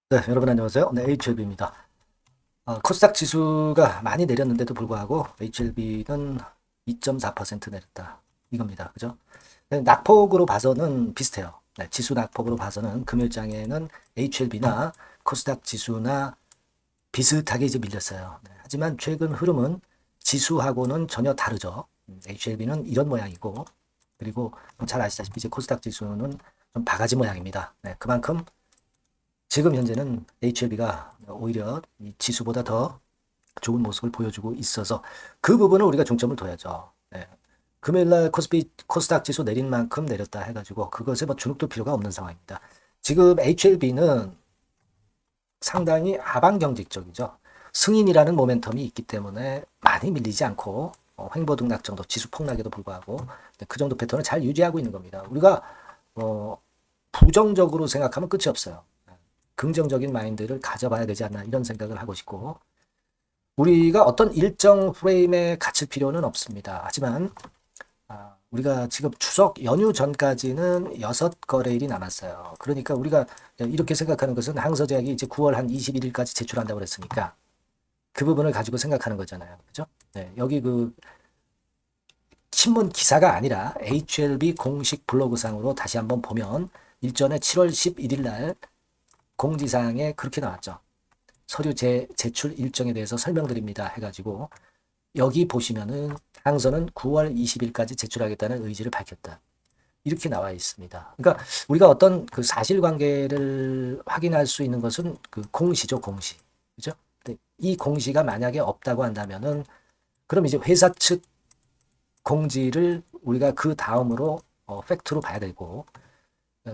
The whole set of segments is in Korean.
네, 여러분 안녕하세요. 네, HLB입니다. 코스닥 지수가 많이 내렸는데도 불구하고 HLB는 2.4% 내렸다. 이겁니다. 그죠? 네, 낙폭으로 봐서는 비슷해요. 네, 지수 낙폭으로 봐서는 금요일장에는 HLB나 코스닥 지수나 비슷하게 이제 밀렸어요. 네, 하지만 최근 흐름은 지수하고는 전혀 다르죠. HLB는 이런 모양이고, 그리고 잘 아시다시피 이제 코스닥 지수는 좀 바가지 모양입니다. 네, 그만큼 지금 현재는 HLB가 오히려 이 지수보다 더 좋은 모습을 보여주고 있어서 그 부분을 우리가 중점을 둬야죠. 네. 금요일날 코스닥 지수 내린 만큼 내렸다 해가지고 그것에 뭐 주눅들 필요가 없는 상황입니다. 지금 HLB는 상당히 하방 경직적이죠. 승인이라는 모멘텀이 있기 때문에 많이 밀리지 않고 횡보 등락 정도 지수 폭락에도 불구하고 그 정도 패턴을 잘 유지하고 있는 겁니다. 우리가 어, 부정적으로 생각하면 끝이 없어요. 긍정적인 마인드를 가져봐야 되지 않나 이런 생각을 하고 싶고 우리가 어떤 일정 프레임에 갇힐 필요는 없습니다. 하지만 우리가 지금 추석 연휴 전까지는 6거래일이 남았어요. 그러니까 우리가 이렇게 생각하는 것은 항서제약이 이제 9월 한 21일까지 제출한다고 그랬으니까 그 부분을 가지고 생각하는 거잖아요. 그죠? 네, 여기 그 신문 기사가 아니라 HLB 공식 블로그상으로 다시 한번 보면 일전에 7월 11일 날 공지사항에 그렇게 나왔죠. 서류 제출 일정에 대해서 설명드립니다 해가지고 여기 보시면은 항서는 9월 20일까지 제출하겠다는 의지를 밝혔다. 이렇게 나와 있습니다. 그러니까 우리가 어떤 그 사실관계를 확인할 수 있는 것은 그 공시죠, 공시. 그죠? 근데 이 공시가 만약에 없다고 한다면은 그럼 이제 회사 측 공지를 우리가 그 다음으로 팩트로 봐야 되고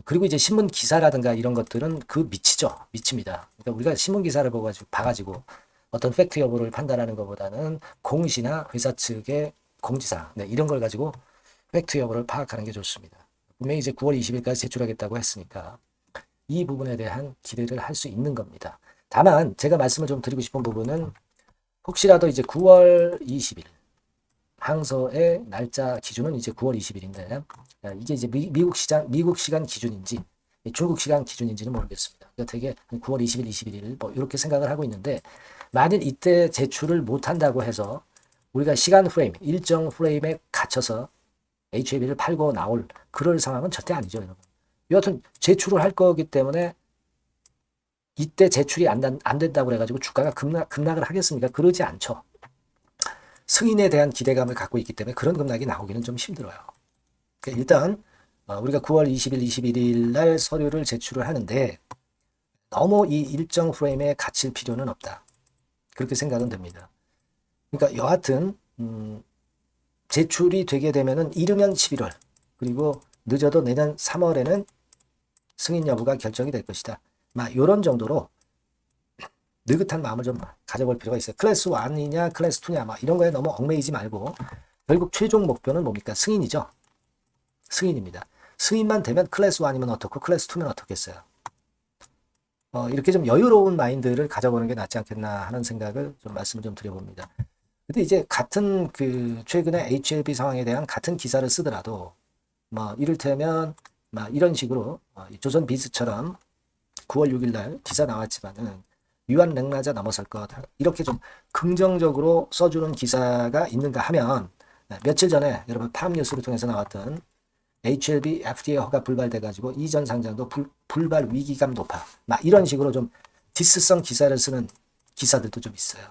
그리고 이제 신문 기사라든가 이런 것들은 그 밑이죠. 밑입니다. 그러니까 우리가 신문 기사를 봐가지고 어떤 팩트 여부를 판단하는 것보다는 공시나 회사 측의 공지사항, 네, 이런 걸 가지고 팩트 여부를 파악하는 게 좋습니다. 분명히 이제 9월 20일까지 제출하겠다고 했으니까 이 부분에 대한 기대를 할 수 있는 겁니다. 다만 제가 말씀을 좀 드리고 싶은 부분은 혹시라도 이제 9월 20일 항서의 날짜 기준은 이제 9월 20일인데 이게 이제 미국 시간 기준인지 중국 시간 기준인지는 모르겠습니다. 그러니까 되게 9월 20일, 21일 뭐 이렇게 생각을 하고 있는데 만일 이때 제출을 못한다고 해서 우리가 시간 프레임, 일정 프레임에 갇혀서 HAB를 팔고 나올 그럴 상황은 절대 아니죠, 여러분. 여하튼 제출을 할 거기 때문에 이때 제출이 안 된다고 그래가지고 주가가 급락을 하겠습니까? 그러지 않죠. 승인에 대한 기대감을 갖고 있기 때문에 그런 급락이 나오기는 좀 힘들어요. 그러니까 일단 우리가 9월 20일, 21일 날 서류를 제출을 하는데 너무 이 일정 프레임에 갇힐 필요는 없다. 그렇게 생각은 됩니다. 그러니까 여하튼 제출이 되게 되면은 이르면 11월 그리고 늦어도 내년 3월에는 승인 여부가 결정이 될 것이다. 막 이런 정도로 느긋한 마음을 좀 가져볼 필요가 있어요. 클래스 1이냐 클래스 2냐 막 이런 거에 너무 얽매이지 말고 결국 최종 목표는 뭡니까? 승인이죠. 승인입니다. 승인만 되면 클래스 1이면 어떻고 클래스 2면 어떻겠어요. 이렇게 좀 여유로운 마인드를 가져보는 게 낫지 않겠나 하는 생각을 좀 말씀을 좀 드려봅니다. 근데 이제 같은 그 최근에 HLB 상황에 대한 같은 기사를 쓰더라도 뭐 이를테면 막 이런 식으로 조선 비즈처럼 9월 6일 날 기사 나왔지만은 유한 맥라자 넘어설 것 이렇게 좀 긍정적으로 써주는 기사가 있는가 하면 며칠 전에 여러분 팜뉴스를 통해서 나왔던 HLB FDA 허가 불발돼가지고 이전 상장도 불발 위기감 높아 막 이런 식으로 좀 디스성 기사를 쓰는 기사들도 좀 있어요.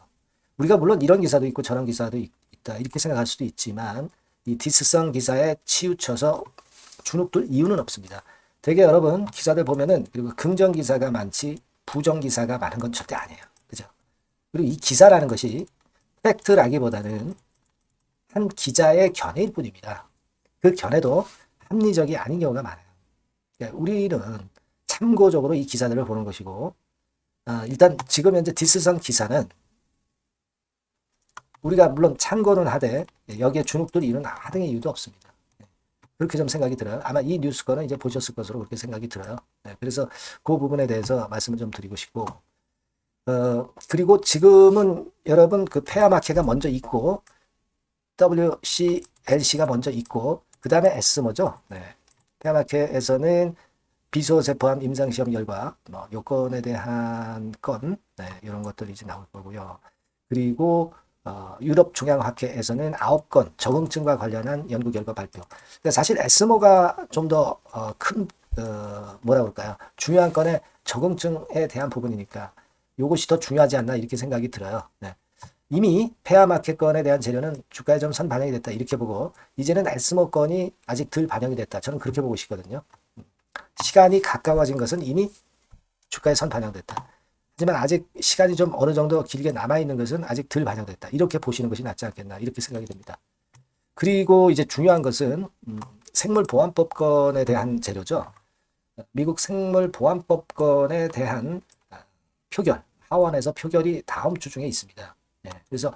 우리가 물론 이런 기사도 있고 저런 기사도 있다 이렇게 생각할 수도 있지만 이 디스성 기사에 치우쳐서 주눅들 이유는 없습니다. 되게 여러분 기사들 보면은 그리고 긍정 기사가 많지 부정 기사가 많은 건 절대 아니에요. 그죠? 그리고 이 기사라는 것이 팩트라기보다는 한 기자의 견해일 뿐입니다. 그 견해도 합리적이 아닌 경우가 많아요. 그러니까 우리는 참고적으로 이 기사들을 보는 것이고 일단 지금 현재 디스성 기사는 우리가 물론 참고는 하되 여기에 주눅들 이유는 하등의 이유도 없습니다. 그렇게 좀 생각이 들어요. 아마 이 뉴스 거는 이제 보셨을 것으로 그렇게 생각이 들어요. 네, 그래서 그 부분에 대해서 말씀을 좀 드리고 싶고, 그리고 지금은 여러분 그 페어마켓가 먼저 있고, WCLC가 먼저 있고, 그 다음에 S모죠. 네. 페어마켓에서는 비소세 포함 임상시험 결과, 뭐 요건에 대한 건, 네, 이런 것들이 이제 나올 거고요. 그리고 유럽 중앙학회에서는 9건 적응증과 관련한 연구 결과 발표. 근데 사실 에스모가 좀 더 큰 뭐라 그럴까요? 중요한 건에 적응증에 대한 부분이니까 이것이 더 중요하지 않나 이렇게 생각이 들어요. 네. 이미 페어마켓 건에 대한 재료는 주가에 좀 선 반영이 됐다 이렇게 보고 이제는 에스모 건이 아직 덜 반영이 됐다. 저는 그렇게 보고 싶거든요. 시간이 가까워진 것은 이미 주가에 선 반영됐다. 하지만 아직 시간이 좀 어느 정도 길게 남아있는 것은 아직 덜 반영됐다. 이렇게 보시는 것이 낫지 않겠나 이렇게 생각이 됩니다. 그리고 이제 중요한 것은 생물보안법건에 대한 재료죠. 미국 생물보안법건에 대한 표결, 하원에서 표결이 다음 주 중에 있습니다. 네, 그래서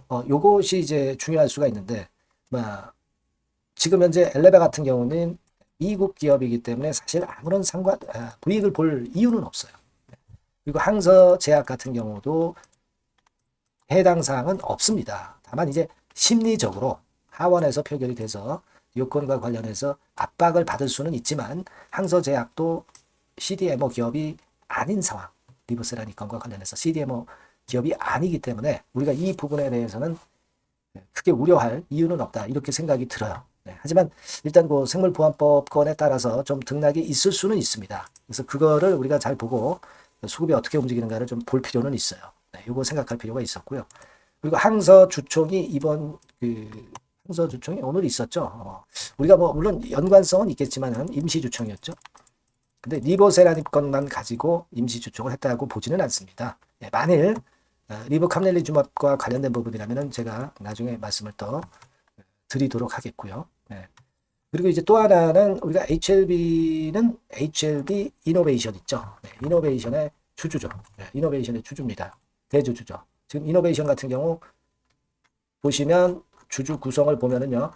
요것이 이제 중요할 수가 있는데 지금 현재 엘레베 같은 경우는 미국 기업이기 때문에 사실 아무런 불이익을 볼 이유는 없어요. 그리고 항서제약 같은 경우도 해당 사항은 없습니다. 다만 이제 심리적으로 하원에서 표결이 돼서 요건과 관련해서 압박을 받을 수는 있지만 항서제약도 CDMO 기업이 아닌 상황, 리보세라니건과 관련해서 CDMO 기업이 아니기 때문에 우리가 이 부분에 대해서는 크게 우려할 이유는 없다 이렇게 생각이 들어요. 네, 하지만 일단 그 생물보안법건에 따라서 좀 등락이 있을 수는 있습니다. 그래서 그거를 우리가 잘 보고 수급이 어떻게 움직이는가를 좀 볼 필요는 있어요. 네, 이거 생각할 필요가 있었고요. 그리고 항서주총이 항서주총이 오늘 있었죠. 우리가 뭐 물론 연관성은 있겠지만 임시주총이었죠. 근데 리보세라닙 건만 가지고 임시주총을 했다고 보지는 않습니다. 네, 만일 리보캄넬리주맙과 관련된 부분이라면 제가 나중에 말씀을 더 드리도록 하겠고요. 네. 그리고 이제 또 하나는 우리가 HLB는 HLB 이노베이션 있죠. 네, 이노베이션의 주주죠. 네, 이노베이션의 주주입니다. 대주주죠. 지금 이노베이션 같은 경우 보시면 주주 구성을 보면은요.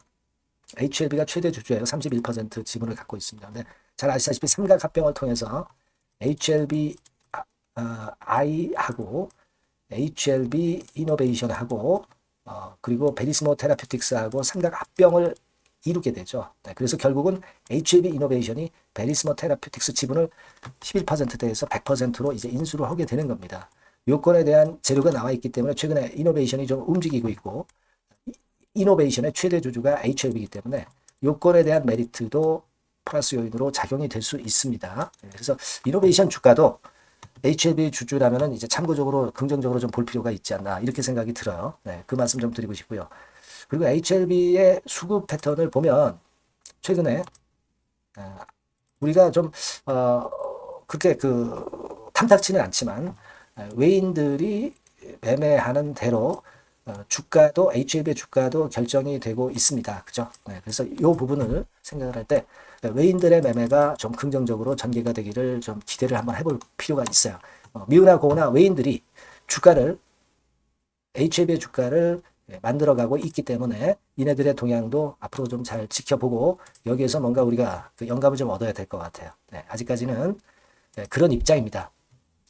HLB가 최대 주주예요. 31% 지분을 갖고 있습니다. 근데 잘 아시다시피 삼각합병을 통해서 HLB I하고 HLB 이노베이션하고 그리고 베리스모 테라퓨틱스하고 삼각합병을 이루게 되죠. 네, 그래서 결국은 HLB 이노베이션이 베리스모 테라퓨틱스 지분을 11%대에서 100%로 이제 인수를 하게 되는 겁니다. 요건에 대한 재료가 나와 있기 때문에 최근에 이노베이션이 좀 움직이고 있고 이노베이션의 최대 주주가 HLB이기 때문에 요건에 대한 메리트도 플러스 요인으로 작용이 될 수 있습니다. 그래서 이노베이션 주가도 HLB 주주라면은 이제 참고적으로 긍정적으로 좀 볼 필요가 있지 않나 이렇게 생각이 들어요. 네, 그 말씀 좀 드리고 싶고요. 그리고 HLB의 수급 패턴을 보면 최근에 우리가 좀 그렇게 탐탁치는 않지만 외인들이 매매하는 대로 주가도 HLB의 주가도 결정이 되고 있습니다. 그죠? 네, 그래서 이 부분을 생각을 할 때 외인들의 매매가 좀 긍정적으로 전개가 되기를 좀 기대를 한번 해볼 필요가 있어요. 미우나 고우나 외인들이 HLB의 주가를 만들어가고 있기 때문에 이네들의 동향도 앞으로 좀 잘 지켜보고 여기에서 뭔가 우리가 영감을 좀 얻어야 될 것 같아요. 네, 아직까지는 그런 입장입니다.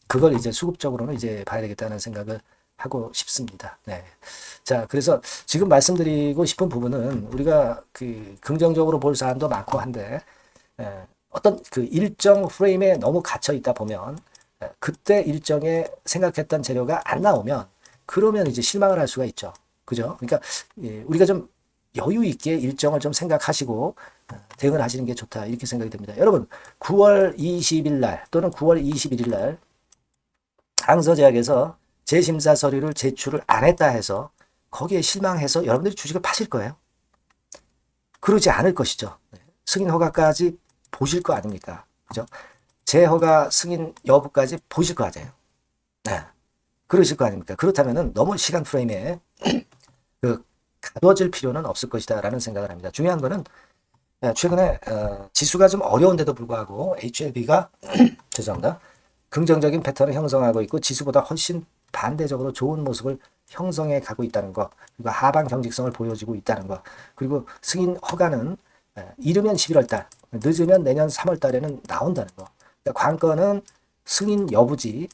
그걸 이제 수급적으로는 이제 봐야 되겠다는 생각을 하고 싶습니다. 네. 자, 그래서 지금 말씀드리고 싶은 부분은 우리가 긍정적으로 볼 사안도 많고 한데 어떤 일정 프레임에 너무 갇혀 있다 보면 그때 일정에 생각했던 재료가 안 나오면 그러면 이제 실망을 할 수가 있죠. 그죠? 그러니까 우리가 좀 여유 있게 일정을 좀 생각하시고 대응을 하시는 게 좋다 이렇게 생각이 됩니다. 여러분 9월 20일 날 또는 9월 21일 날 항서제약에서 재심사 서류를 제출을 안 했다 해서 거기에 실망해서 여러분들이 주식을 파실 거예요? 그러지 않을 것이죠. 승인 허가까지 보실 거 아닙니까? 그죠? 재허가 승인 여부까지 보실 거 아니에요. 네. 그러실 거 아닙니까? 그렇다면은 너무 시간 프레임에 가둬질 필요는 없을 것이다 라는 생각을 합니다. 중요한 거는 최근에 지수가 좀 어려운데도 불구하고 HLB가 죄송합니다. 긍정적인 패턴을 형성하고 있고 지수보다 훨씬 반대적으로 좋은 모습을 형성해 가고 있다는 것, 그리고 하방 경직성을 보여주고 있다는 것, 그리고 승인 허가는 이르면 11월 달, 늦으면 내년 3월 달에는 나온다는 것. 그러니까 관건은 승인 여부지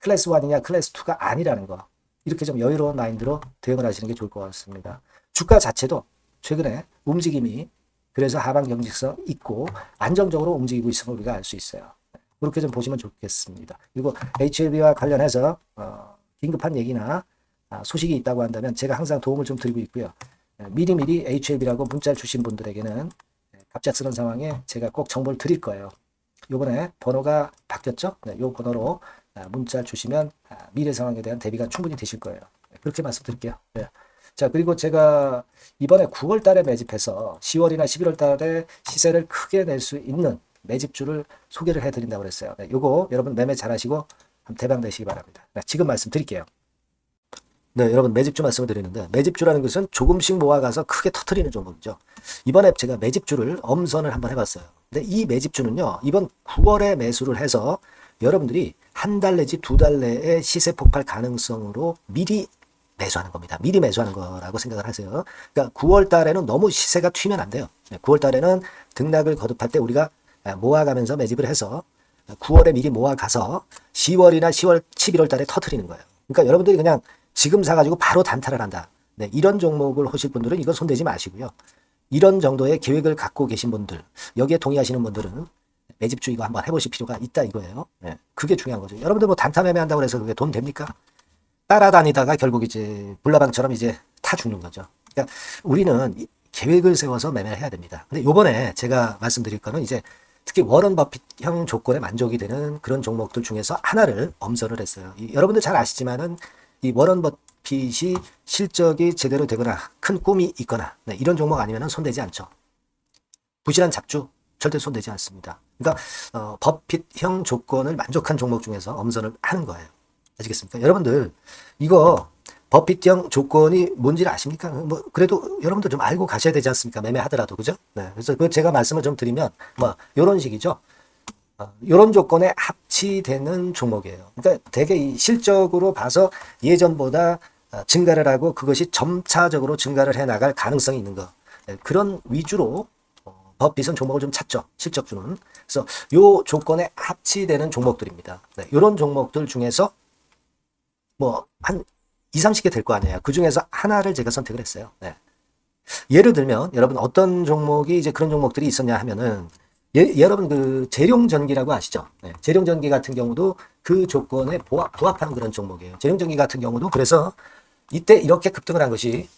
클래스 1이냐 클래스 2가 아니라는 거. 이렇게 좀 여유로운 마인드로 대응을 하시는 게 좋을 것 같습니다. 주가 자체도 최근에 움직임이 그래서 하방 경직성 있고 안정적으로 움직이고 있음을 우리가 알 수 있어요. 그렇게 좀 보시면 좋겠습니다. 그리고 HLB와 관련해서 긴급한 얘기나 소식이 있다고 한다면 제가 항상 도움을 좀 드리고 있고요. 미리미리 HLB라고 문자를 주신 분들에게는 갑작스러운 상황에 제가 꼭 정보를 드릴 거예요. 요번에 번호가 바뀌었죠? 네, 요 번호로 문자 주시면 미래 상황에 대한 대비가 충분히 되실 거예요. 그렇게 말씀드릴게요. 네. 자, 그리고 제가 이번에 9월 달에 매집해서 10월이나 11월 달에 시세를 크게 낼 수 있는 매집주를 소개를 해드린다고 그랬어요. 네, 요거 여러분 매매 잘하시고 대박 내시기 바랍니다. 네, 지금 말씀드릴게요. 네, 여러분 매집주 말씀을 드리는데 매집주라는 것은 조금씩 모아가서 크게 터트리는 종목이죠. 이번에 제가 매집주를 엄선을 한번 해봤어요. 근데 이 매집주는요, 이번 9월에 매수를 해서 여러분들이 한 달 내지 두 달 내에 시세 폭발 가능성으로 미리 매수하는 겁니다. 미리 매수하는 거라고 생각을 하세요. 그러니까 9월 달에는 너무 시세가 튀면 안 돼요. 9월 달에는 등락을 거듭할 때 우리가 모아가면서 매집을 해서 9월에 미리 모아가서 10월이나 10월, 11월 달에 터트리는 거예요. 그러니까 여러분들이 그냥 지금 사가지고 바로 단타를 한다. 네, 이런 종목을 하실 분들은 이건 손대지 마시고요. 이런 정도의 계획을 갖고 계신 분들, 여기에 동의하시는 분들은 매집주 이거 한번 해보실 필요가 있다 이거예요. 네, 그게 중요한 거죠. 여러분들 뭐 단타 매매한다고 해서 그게 돈 됩니까? 따라다니다가 결국 이제 불나방처럼 이제 타 죽는 거죠. 그러니까 우리는 계획을 세워서 매매를 해야 됩니다. 근데 요번에 제가 말씀드릴 거는 이제 특히 워런 버핏형 조건에 만족이 되는 그런 종목들 중에서 하나를 엄선을 했어요. 여러분들 잘 아시지만은 이 워런 버핏이 실적이 제대로 되거나 큰 꿈이 있거나 네, 이런 종목 아니면 손대지 않죠. 부실한 잡주 절대 손대지 않습니다. 그러니까 버핏형 조건을 만족한 종목 중에서 엄선을 하는 거예요. 아시겠습니까? 여러분들 이거 버핏형 조건이 뭔지를 아십니까? 뭐 그래도 여러분들 좀 알고 가셔야 되지 않습니까? 매매하더라도 그죠? 네, 그래서 그 제가 말씀을 좀 드리면 뭐 이런 식이죠. 이런 조건에 합치되는 종목이에요. 그러니까 되게 이 실적으로 봐서 예전보다 증가를 하고 그것이 점차적으로 증가를 해 나갈 가능성이 있는 거. 네, 그런 위주로 버핏은 종목을 좀 찾죠. 실적주는. 그래서 요 조건에 합치되는 종목들입니다. 네, 이런 종목들 중에서 뭐 한 2, 30개 될 거 아니에요. 그 중에서 하나를 제가 선택을 했어요. 네. 예를 들면 여러분 어떤 종목이 이제 그런 종목들이 있었냐 하면은 여러분 그 재룡전기라고 아시죠? 네. 재룡전기 같은 경우도 그 조건에 부합하는 그런 종목이에요. 재룡전기 같은 경우도 그래서 이때 이렇게 급등을 한 것이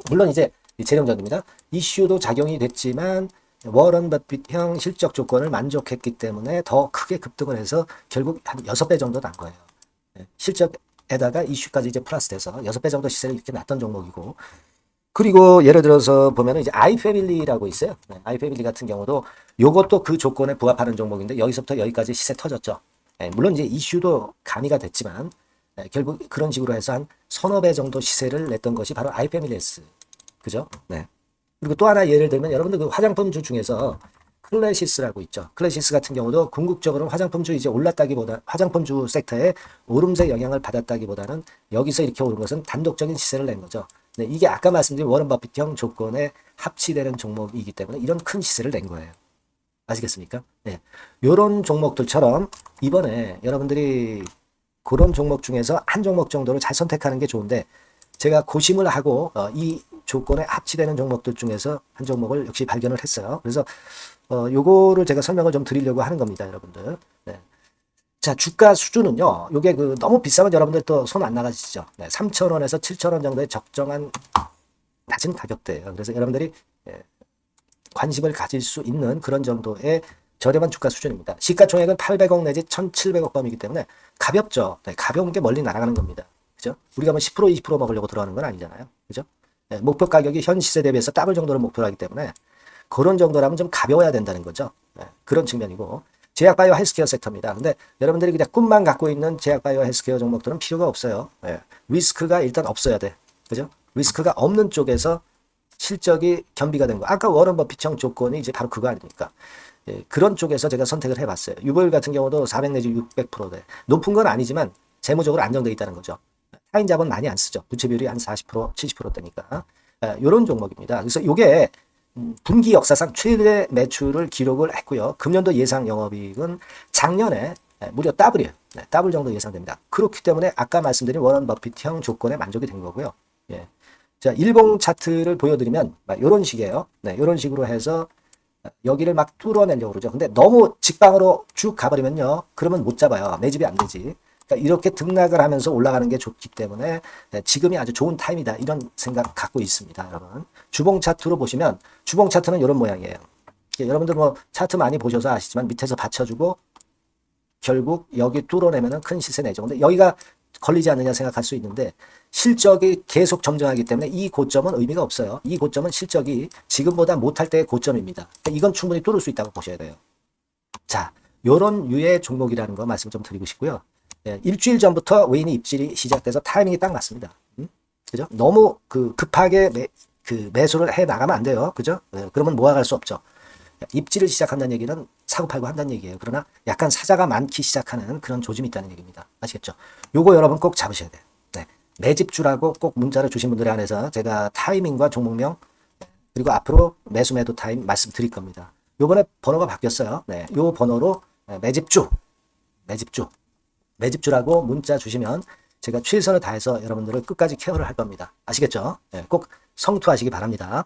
물론 이제 재룡전기입니다. 이슈도 작용이 됐지만 워런 버핏형 실적 조건을 만족했기 때문에 더 크게 급등을 해서 결국 한 6배 정도 난 거예요. 네. 실적에다가 이슈까지 이제 플러스 돼서 6배 정도 시세를 이렇게 났던 종목이고 그리고 예를 들어서 보면은 이제 아이패밀리라고 있어요. 네, 아이패밀리 같은 경우도 요것도 그 조건에 부합하는 종목인데 여기서부터 여기까지 시세 터졌죠. 네, 물론 이제 이슈도 가미가 됐지만 결국 그런 식으로 해서 한 서너 배 정도 시세를 냈던 것이 바로 아이패밀리스. 그죠? 네. 그리고 또 하나 예를 들면 여러분들 그 화장품주 중에서 클래시스라고 있죠. 클래시스 같은 경우도 궁극적으로 화장품주 이제 올랐다기보다 화장품주 섹터에 오름세 영향을 받았다기보다는 여기서 이렇게 오른 것은 단독적인 시세를 낸 거죠. 네, 이게 아까 말씀드린 워런 버핏형 조건에 합치되는 종목이기 때문에 이런 큰 시세를 낸 거예요. 아시겠습니까? 네. 요런 종목들처럼 이번에 여러분들이 그런 종목 중에서 한 종목 정도를 잘 선택하는 게 좋은데 제가 고심을 하고 이 조건에 합치되는 종목들 중에서 한 종목을 역시 발견을 했어요. 그래서 요거를 제가 설명을 좀 드리려고 하는 겁니다, 여러분들. 네. 자, 주가 수준은요. 요게 그 너무 비싸면 여러분들 또 손 안 나가시죠. 네, 3,000원에서 7,000원 정도의 적정한 낮은 가격대예요. 그래서 여러분들이 관심을 가질 수 있는 그런 정도의 저렴한 주가 수준입니다. 시가총액은 800억 내지 1,700억 범이기 때문에 가볍죠. 네, 가벼운 게 멀리 날아가는 겁니다. 그죠? 우리가 뭐 10% 20% 먹으려고 들어가는 건 아니잖아요. 그죠? 네, 목표 가격이 현 시세 대비해서 더블 정도를 목표로 하기 때문에 그런 정도라면 좀 가벼워야 된다는 거죠. 네, 그런 측면이고 제약바이오 헬스케어 섹터입니다. 근데 여러분들이 그냥 꿈만 갖고 있는 제약바이오 헬스케어 종목들은 필요가 없어요. 네, 리스크가 일단 없어야 돼. 그죠? 리스크가 없는 쪽에서 실적이 겸비가 된 거. 아까 워런 버핏형 조건이 이제 바로 그거 아닙니까? 예, 그런 쪽에서 제가 선택을 해봤어요. 유보율 같은 경우도 400 내지 600%대. 높은 건 아니지만 재무적으로 안정되어 있다는 거죠. 타인 자본 많이 안 쓰죠. 부채 비율이 한 40%, 70%대니까. 이런 종목입니다. 그래서 이게 분기 역사상 최대 매출을 기록을 했고요. 금년도 예상 영업이익은 작년에 무려 더블이에요. 네, 더블 정도 예상됩니다. 그렇기 때문에 아까 말씀드린 워런 버핏형 조건에 만족이 된 거고요. 예. 자, 일봉 차트를 보여드리면 이런 식이에요. 네, 이런 식으로 해서 여기를 막 뚫어내려고 그러죠. 근데 너무 직방으로 쭉 가버리면요. 그러면 못 잡아요. 매집이 안 되지. 그러니까 이렇게 등락을 하면서 올라가는 게 좋기 때문에 지금이 아주 좋은 타임이다. 이런 생각 갖고 있습니다. 여러분. 주봉 차트로 보시면 주봉 차트는 이런 모양이에요. 여러분들 뭐 차트 많이 보셔서 아시지만 밑에서 받쳐주고 결국 여기 뚫어내면은 큰 시세 내죠. 근데 여기가 걸리지 않느냐 생각할 수 있는데 실적이 계속 정정하기 때문에 이 고점은 의미가 없어요. 이 고점은 실적이 지금보다 못할 때의 고점입니다. 그러니까 이건 충분히 뚫을 수 있다고 보셔야 돼요. 자, 요런 유의 종목이라는 거 말씀 좀 드리고 싶고요. 예, 일주일 전부터 외인의 입질이 시작돼서 타이밍이 딱 맞습니다. 그죠? 너무 급하게 매수를 해 나가면 안 돼요. 그죠? 예, 그러면 모아갈 수 없죠. 입지를 시작한다는 얘기는 사고 팔고 한다는 얘기예요. 그러나 약간 사자가 많기 시작하는 그런 조짐이 있다는 얘기입니다. 아시겠죠? 요거 여러분 꼭 잡으셔야 돼요. 네. 매집주라고 꼭 문자를 주신 분들에 한해서 제가 타이밍과 종목명 그리고 앞으로 매수 매도 타임 말씀드릴 겁니다. 요번에 번호가 바뀌었어요. 네. 요 번호로 매집주라고 문자 주시면 제가 최선을 다해서 여러분들을 끝까지 케어를 할 겁니다. 아시겠죠? 네. 꼭 성투하시기 바랍니다.